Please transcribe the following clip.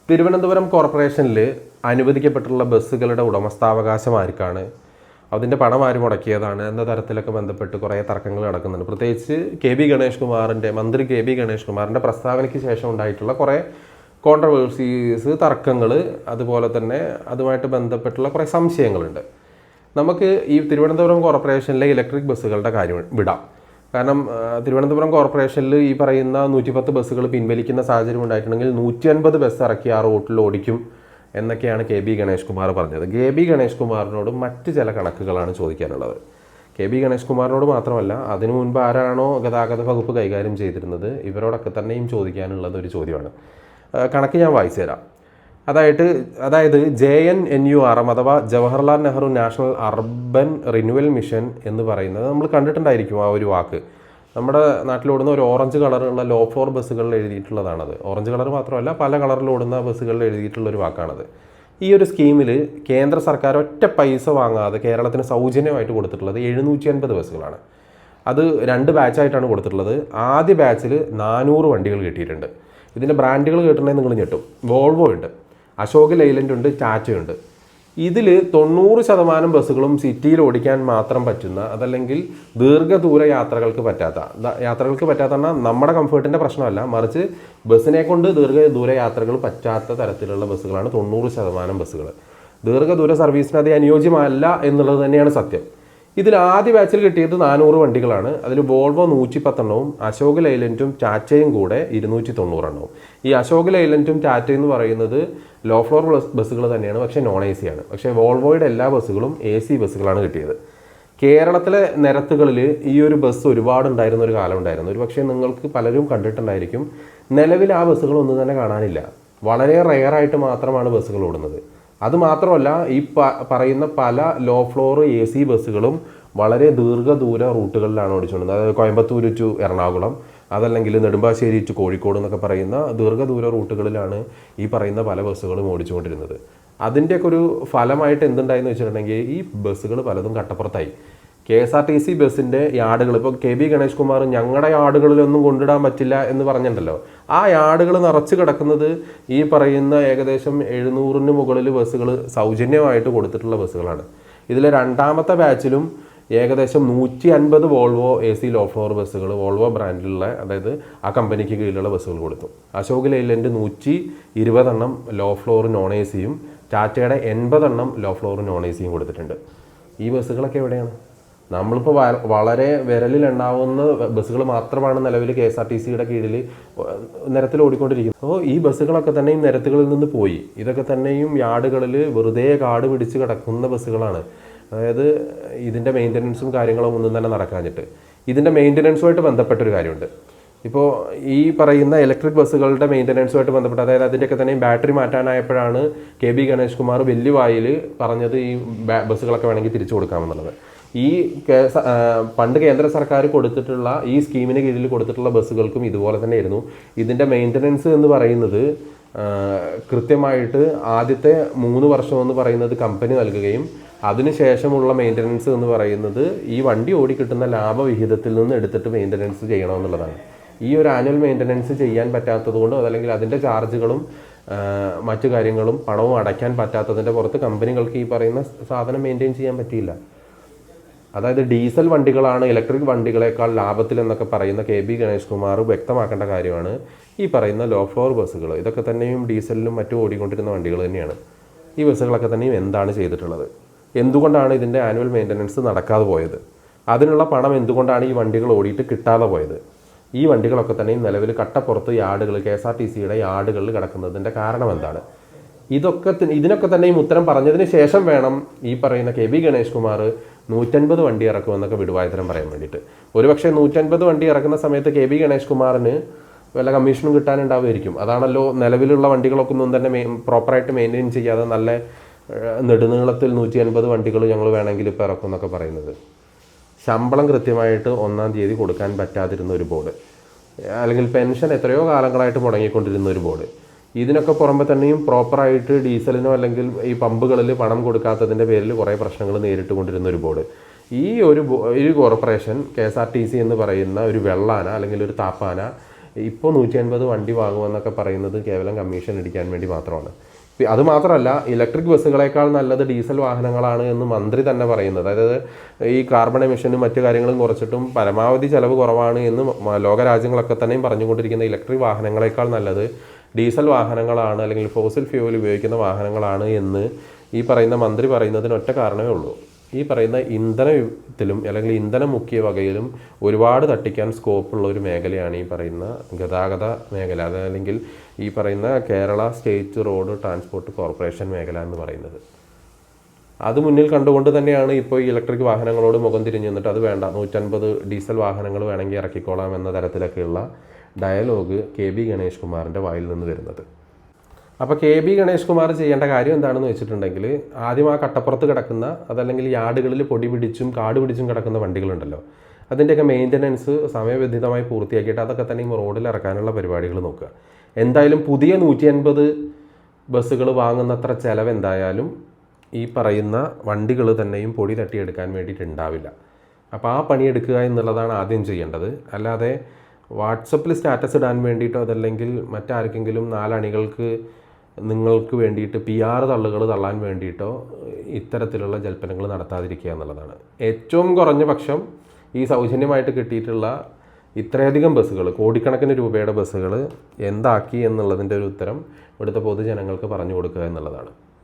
തിരുവനന്തപുരം കോർപ്പറേഷനിൽ അനുവദിക്കപ്പെട്ടുള്ള ബസ്സുകളുടെ ഉടമസ്ഥാവകാശം ആർക്കാണ്, അതിൻ്റെ പണം ആര് മുടക്കിയതാണ് എന്ന തരത്തിലൊക്കെ ബന്ധപ്പെട്ട് കുറേ തർക്കങ്ങൾ നടക്കുന്നുണ്ട്. പ്രത്യേകിച്ച് മന്ത്രി കെ ബി ഗണേഷ് കുമാറിൻ്റെ പ്രസ്താവനയ്ക്ക് ശേഷം ഉണ്ടായിട്ടുള്ള കുറേ കോൺട്രവേഴ്സീസ്, തർക്കങ്ങൾ, അതുപോലെ തന്നെ അതുമായിട്ട് ബന്ധപ്പെട്ടുള്ള കുറേ സംശയങ്ങളുണ്ട്. നമുക്ക് ഈ തിരുവനന്തപുരം കോർപ്പറേഷനിലെ ഇലക്ട്രിക് ബസ്സുകളുടെ കാര്യം വിടാം. കാരണം തിരുവനന്തപുരം കോർപ്പറേഷനിൽ ഈ പറയുന്ന 110 ബസ്സുകൾ പിൻവലിക്കുന്ന സാഹചര്യം ഉണ്ടായിട്ടുണ്ടെങ്കിൽ 150 ബസ് ഇറക്കി ആ റൂട്ടിൽ ഓടിക്കും എന്നൊക്കെയാണ് കെ ബി ഗണേഷ് കുമാർ പറഞ്ഞത്. കെ ബി ഗണേഷ് കുമാറിനോട് മറ്റ് ചില കണക്കുകളാണ് ചോദിക്കാനുള്ളത്. കെ ബി ഗണേഷ് കുമാറിനോട് മാത്രമല്ല, അതിനു മുൻപ് ആരാണോ ഗതാഗത വകുപ്പ് കൈകാര്യം ചെയ്തിരുന്നത് ഇവരോടൊക്കെ തന്നെയും ചോദിക്കാനുള്ളത് ഒരു ചോദ്യമാണ്. കണക്ക് ഞാൻ വായിച്ചു തരാം. അതായത് JNNURM അഥവാ Jawaharlal Nehru national urban renewal mission എന്ന് പറയുന്നത് നമ്മൾ കണ്ടിട്ടുണ്ടായിരിക്കും. ആ ഒരു വാക്ക് നമ്മുടെ നാട്ടിലോടുന്ന ഒരു ഓറഞ്ച് കളറുള്ള ലോ ഫ്ലോർ ബസ്സുകളിൽ എഴുതിയിട്ടുള്ളതാണത്. ഓറഞ്ച് കളർ മാത്രമല്ല, പല കളറിലോടുന്ന ബസ്സുകളിൽ എഴുതിയിട്ടുള്ളൊരു വാക്കാണത്. ഈ ഒരു സ്കീമിൽ കേന്ദ്ര സർക്കാർ ഒറ്റ പൈസ വാങ്ങാതെ കേരളത്തിന് സൗജന്യമായിട്ട് കൊടുത്തിട്ടുള്ളത് 750 ബസ്സുകളാണ്. അത് 2 ബാച്ചായിട്ടാണ് കൊടുത്തിട്ടുള്ളത്. ആദ്യ ബാച്ചിൽ 400 വണ്ടികൾ കിട്ടിയിട്ടുണ്ട്. ഇതിൻ്റെ ബ്രാൻഡുകൾ കേട്ടിട്ടുണ്ടെങ്കിൽ നിങ്ങൾ ഞെട്ടും. വോൾവോ ഉണ്ട്, അശോക് ലെയ്ലൻഡ് ഉണ്ട്, ടാറ്റയുണ്ട്. ഇതിൽ 90% ബസ്സുകളും സിറ്റിയിൽ ഓടിക്കാൻ മാത്രം പറ്റുന്ന, അതല്ലെങ്കിൽ ദീർഘദൂര യാത്രകൾക്ക് പറ്റാത്ത നമ്മുടെ കംഫേർട്ടിൻ്റെ പ്രശ്നമല്ല, മറിച്ച് ബസ്സിനെ കൊണ്ട് ദീർഘദൂര യാത്രകൾ പറ്റാത്ത തരത്തിലുള്ള ബസ്സുകളാണ് 90% ബസ്സുകൾ. ദീർഘദൂര സർവീസിന് അത് അനുയോജ്യമല്ല എന്നുള്ളത് തന്നെയാണ് സത്യം. ഇതിൽ ആദ്യ ബാച്ചിൽ കിട്ടിയത് 400 വണ്ടികളാണ്. അതിൽ വോൾവോ 110 അശോക് ലെയ്ലൻഡും ടാറ്റയും കൂടെ 290 ഈ അശോക് ലെയ്ലൻഡും ടാറ്റ എന്ന് പറയുന്നത് ലോ ഫ്ലോർ ബസ്സുകൾ തന്നെയാണ്, പക്ഷേ നോൺ AC ആണ്. പക്ഷേ വോൾവോയുടെ എല്ലാ ബസ്സുകളും AC ബസ്സുകളാണ് കിട്ടിയത്. കേരളത്തിലെ നിരത്തുകളിൽ ഈ ഒരു ബസ് ഒരുപാടുണ്ടായിരുന്ന ഒരു കാലം ഉണ്ടായിരുന്നു. ഒരു പക്ഷേ നിങ്ങൾക്ക് പലരും കണ്ടിട്ടുണ്ടായിരിക്കും. നിലവിൽ ആ ബസ്സുകളൊന്നും തന്നെ കാണാനില്ല. വളരെ റെയറായിട്ട് മാത്രമാണ് ബസ്സുകൾ ഓടുന്നത്. അതുമാത്രമല്ല, ഈ പറയുന്ന പല ലോ ഫ്ലോർ AC ബസ്സുകളും വളരെ ദീർഘദൂര റൂട്ടുകളിലാണ് ഓടിച്ചുകൊണ്ടിരുന്നത്. അതായത് കോയമ്പത്തൂർ ടു എറണാകുളം, അതല്ലെങ്കിൽ നെടുമ്പാശ്ശേരി ടു കോഴിക്കോട് എന്നൊക്കെ പറയുന്ന ദീർഘദൂര റൂട്ടുകളിലാണ് ഈ പറയുന്ന പല ബസ്സുകളും ഓടിച്ചുകൊണ്ടിരുന്നത്. അതിൻ്റെയൊക്കെ ഒരു ഫലമായിട്ട് എന്തുണ്ടായെന്ന് വെച്ചിട്ടുണ്ടെങ്കിൽ ഈ ബസ്സുകൾ പലതും കട്ടപ്പുറത്തായി. KSRTC ബസ്സിൻ്റെ യാർഡുകൾ, ഇപ്പോൾ കെ ബി ഗണേഷ് കുമാർ ഞങ്ങളുടെ യാർഡുകളിലൊന്നും കൊണ്ടിടാൻ പറ്റില്ല എന്ന് പറഞ്ഞിട്ടുണ്ടല്ലോ, ആ യാർഡുകൾ നിറച്ച് കിടക്കുന്നത് ഈ പറയുന്ന ഏകദേശം 700-ന് മുകളിൽ ബസ്സുകൾ സൗജന്യമായിട്ട് കൊടുത്തിട്ടുള്ള ബസ്സുകളാണ്. ഇതിൽ രണ്ടാമത്തെ ബാച്ചിലും ഏകദേശം 150 വോൾവോ AC ലോ ഫ്ലോർ ബസ്സുകൾ, വോൾവോ ബ്രാൻഡിലുള്ള, അതായത് ആ കമ്പനിക്ക് കീഴിലുള്ള ബസ്സുകൾ കൊടുത്തു. Ashok Leyland 120 low floor non ACയും ടാറ്റയുടെ 80 ലോ ഫ്ലോർ നോൺ ACയും കൊടുത്തിട്ടുണ്ട്. ഈ ബസ്സുകളൊക്കെ എവിടെയാണ്? നമ്മളിപ്പോൾ വളരെ വിരലിലുണ്ടാവുന്ന ബസ്സുകൾ മാത്രമാണ് നിലവിൽ KSRTCയുടെ കീഴിൽ നിരത്തിൽ ഓടിക്കൊണ്ടിരിക്കുന്നത്. അപ്പോൾ ഈ ബസ്സുകളൊക്കെ തന്നെയും നിരത്തുകളിൽ നിന്ന് പോയി. ഇതൊക്കെ തന്നെയും യാർഡുകളിൽ വെറുതെ കാട് പിടിച്ച് കിടക്കുന്ന ബസ്സുകളാണ്. അതായത് ഇതിൻ്റെ മെയിൻ്റനൻസും കാര്യങ്ങളും ഒന്നും തന്നെ നടക്കാഞ്ഞിട്ട്. ഇതിൻ്റെ മെയിൻ്റനൻസുമായിട്ട് ബന്ധപ്പെട്ടൊരു കാര്യമുണ്ട്. ഇപ്പോൾ ഈ പറയുന്ന ഇലക്ട്രിക് ബസ്സുകളുടെ മെയിൻ്റനൻസുമായിട്ട് ബന്ധപ്പെട്ട്, അതായത് അതിൻ്റെയൊക്കെ തന്നെയും ബാറ്ററി മാറ്റാനായപ്പോഴാണ് കെ ബി ഗണേഷ് കുമാർ വലിയ വായിൽ പറഞ്ഞത് ഈ ബസ്സുകളൊക്കെ വേണമെങ്കിൽ തിരിച്ചു കൊടുക്കാമെന്നുള്ളത്. ഈ പണ്ട് കേന്ദ്ര സർക്കാർ കൊടുത്തിട്ടുള്ള ഈ സ്കീമിന് കീഴിൽ കൊടുത്തിട്ടുള്ള ബസ്സുകൾക്കും ഇതുപോലെ തന്നെ ആയിരുന്നു. ഇതിൻ്റെ മെയിൻ്റനൻസ് എന്ന് പറയുന്നത് കൃത്യമായിട്ട് ആദ്യത്തെ 3 വർഷം എന്ന് പറയുന്നത് കമ്പനി നൽകുകയും അതിനുശേഷമുള്ള മെയിൻ്റനൻസ് എന്ന് പറയുന്നത് ഈ വണ്ടി ഓടിക്കിട്ടുന്ന ലാഭവിഹിതത്തിൽ നിന്ന് എടുത്തിട്ട് മെയിൻ്റനൻസ് ചെയ്യണമെന്നുള്ളതാണ്. ഈ ഒരു ആനുവൽ മെയിൻ്റനൻസ് ചെയ്യാൻ പറ്റാത്തത് കൊണ്ട്, അതല്ലെങ്കിൽ അതിൻ്റെ ചാർജുകളും മറ്റു കാര്യങ്ങളും പണവും അടയ്ക്കാൻ പറ്റാത്തതിൻ്റെ പുറത്ത് കമ്പനികൾക്ക് ഈ പറയുന്ന സാധനം മെയിൻറ്റെയിൻ ചെയ്യാൻ പറ്റിയില്ല. അതായത് ഡീസൽ വണ്ടികളാണ് ഇലക്ട്രിക് വണ്ടികളെക്കാൾ ലാഭത്തിൽ എന്നൊക്കെ പറയുന്ന കെ ബി ഗണേഷ് കുമാർ വ്യക്തമാക്കേണ്ട കാര്യമാണ്. ഈ പറയുന്ന ലോ ഫ്ലോർ ബസ്സുകൾ ഇതൊക്കെ തന്നെയും ഡീസലിലും മറ്റും ഓടിക്കൊണ്ടിരുന്ന വണ്ടികൾ തന്നെയാണ്. ഈ ബസ്സുകളൊക്കെ തന്നെയും എന്താണ് ചെയ്തിട്ടുള്ളത്? എന്തുകൊണ്ടാണ് ഇതിൻ്റെ ആനുവൽ മെയിൻ്റനൻസ് നടക്കാതെ പോയത്? അതിനുള്ള പണം എന്തുകൊണ്ടാണ് ഈ വണ്ടികൾ ഓടിയിട്ട് കിട്ടാതെ പോയത്? ഈ വണ്ടികളൊക്കെ തന്നെയും നിലവിൽ കട്ടപ്പുറത്ത് യാർഡുകൾ, KSRTCയുടെ യാർഡുകളിൽ കിടക്കുന്നതിൻ്റെ കാരണം എന്താണ്? ഇതിനൊക്കെ തന്നെയും ഉത്തരം പറഞ്ഞതിന് ശേഷം വേണം ഈ പറയുന്ന കെ ബി ഗണേഷ് കുമാർ 150 വണ്ടി ഇറക്കുമെന്നൊക്കെ വിടുവായുത്തരം പറയാൻ വേണ്ടിയിട്ട്. ഒരുപക്ഷെ 150 വണ്ടി ഇറക്കുന്ന സമയത്ത് കെ ബി ഗണേഷ് കുമാറിന് വല്ല കമ്മീഷനും കിട്ടാനുണ്ടാവുമായിരിക്കും. അതാണല്ലോ നിലവിലുള്ള വണ്ടികളൊക്കെ ഒന്നും തന്നെ പ്രോപ്പറായിട്ട് മെയിൻറ്റെയിൻ ചെയ്യാതെ നല്ല നെടുനീളത്തിൽ 150 വണ്ടികൾ ഞങ്ങൾ വേണമെങ്കിൽ ഇപ്പോൾ ഇറക്കും എന്നൊക്കെ പറയുന്നത്. ശമ്പളം കൃത്യമായിട്ട് 1-ാം തീയതി കൊടുക്കാൻ പറ്റാതിരുന്ന ഒരു ബോർഡ്, അല്ലെങ്കിൽ പെൻഷൻ എത്രയോ കാലങ്ങളായിട്ട് മുടങ്ങിക്കൊണ്ടിരുന്ന ഒരു ബോർഡ്, ഇതിനൊക്കെ പുറമെ തന്നെയും പ്രോപ്പറായിട്ട് ഡീസലിനോ അല്ലെങ്കിൽ ഈ പമ്പുകളിൽ പണം കൊടുക്കാത്തതിൻ്റെ പേരിൽ കുറേ പ്രശ്നങ്ങൾ നേരിട്ട് കൊണ്ടിരുന്ന ഒരു ബോർഡ്. ഈ ഒരു കോർപ്പറേഷൻ KSRTC എന്ന് പറയുന്ന ഒരു വെള്ളാന അല്ലെങ്കിൽ ഒരു താപ്പാന ഇപ്പോൾ 150 വണ്ടി വാങ്ങുമെന്നൊക്കെ പറയുന്നത് കേവലം കമ്മീഷൻ അടിക്കാൻ വേണ്ടി മാത്രമാണ്. അത് മാത്രമല്ല, ഇലക്ട്രിക് ബസ്സുകളേക്കാൾ നല്ലത് ഡീസൽ വാഹനങ്ങളാണ് എന്ന് മന്ത്രി തന്നെ പറയുന്നത്. അതായത് ഈ കാർബൺ എമിഷനും മറ്റു കാര്യങ്ങളും കുറച്ചിട്ടും പരമാവധി ചിലവ് കുറവാണ് എന്ന് ലോകരാജ്യങ്ങളൊക്കെ തന്നെയും പറഞ്ഞുകൊണ്ടിരിക്കുന്ന ഇലക്ട്രിക് വാഹനങ്ങളേക്കാൾ നല്ലത് ഡീസൽ വാഹനങ്ങളാണ്, അല്ലെങ്കിൽ ഫോസിൽ ഫ്യൂവൽ ഉപയോഗിക്കുന്ന വാഹനങ്ങളാണ് എന്ന് ഈ പറയുന്ന മന്ത്രി പറയുന്നതിന് ഒറ്റ കാരണമേ ഉള്ളൂ. ഈ പറയുന്ന ഇന്ധനത്തിലും അല്ലെങ്കിൽ ഇന്ധനം മുക്കിയ വകയിലും ഒരുപാട് തട്ടിക്കാൻ സ്കോപ്പുള്ള ഒരു മേഖലയാണ് ഈ പറയുന്ന ഗതാഗത മേഖല, അതല്ലെങ്കിൽ ഈ പറയുന്ന Kerala state road transport corporation മേഖല എന്ന് പറയുന്നത്. അത് മുന്നിൽ കണ്ടുകൊണ്ട് തന്നെയാണ് ഇപ്പോൾ ഈ ഇലക്ട്രിക് വാഹനങ്ങളോട് മുഖം തിരിഞ്ഞു നിന്നിട്ട് അത് വേണ്ട, 150 ഡീസൽ വാഹനങ്ങൾ വേണമെങ്കിൽ ഇറക്കിക്കോളാം എന്ന തരത്തിലൊക്കെയുള്ള ഡയലോഗ് KB ഗണേഷ് കുമാറിൻ്റെ വായിൽ നിന്ന് വരുന്നത്. അപ്പോൾ KB ഗണേഷ് കുമാർ ചെയ്യേണ്ട കാര്യം എന്താണെന്ന് വെച്ചിട്ടുണ്ടെങ്കിൽ, ആദ്യം ആ കട്ടപ്പുറത്ത് കിടക്കുന്ന, അതല്ലെങ്കിൽ യാർഡുകളിൽ പൊടി പിടിച്ചും കാട് പിടിച്ചും കിടക്കുന്ന വണ്ടികളുണ്ടല്ലോ, അതിൻ്റെയൊക്കെ മെയിൻ്റനൻസ് സമയബന്ധിതമായി പൂർത്തിയാക്കിയിട്ട് അതൊക്കെ തന്നെ റോഡിൽ ഇറക്കാനുള്ള പരിപാടികൾ നോക്കുക. എന്തായാലും പുതിയ 150 ബസ്സുകൾ വാങ്ങുന്നത്ര ചിലവ് എന്തായാലും ഈ പറയുന്ന വണ്ടികൾ തന്നെയും പൊടി തട്ടിയെടുക്കാൻ വേണ്ടിയിട്ടുണ്ടാവില്ല. അപ്പോൾ ആ പണിയെടുക്കുക എന്നുള്ളതാണ് ആദ്യം ചെയ്യേണ്ടത്. അല്ലാതെ വാട്സപ്പിൽ സ്റ്റാറ്റസ് ഇടാൻ വേണ്ടിയിട്ടോ അതല്ലെങ്കിൽ മറ്റാർക്കെങ്കിലും 4 അണികൾക്ക് നിങ്ങൾക്ക് വേണ്ടിയിട്ട് PR തള്ളുകൾ തള്ളാൻ വേണ്ടിയിട്ടോ ഇത്തരത്തിലുള്ള ജൽപ്പനങ്ങൾ നടത്താതിരിക്കുക എന്നുള്ളതാണ് ഏറ്റവും കുറഞ്ഞ പക്ഷം. ഈ സൗജന്യമായിട്ട് കിട്ടിയിട്ടുള്ള ഇത്രയധികം ബസ്സുകൾ, കോടിക്കണക്കിന് രൂപയുടെ ബസ്സുകൾ എന്താക്കി എന്നുള്ളതിൻ്റെ ഒരു ഉത്തരം ഇവിടുത്തെ പൊതുജനങ്ങൾക്ക് പറഞ്ഞു കൊടുക്കുക എന്നുള്ളതാണ്.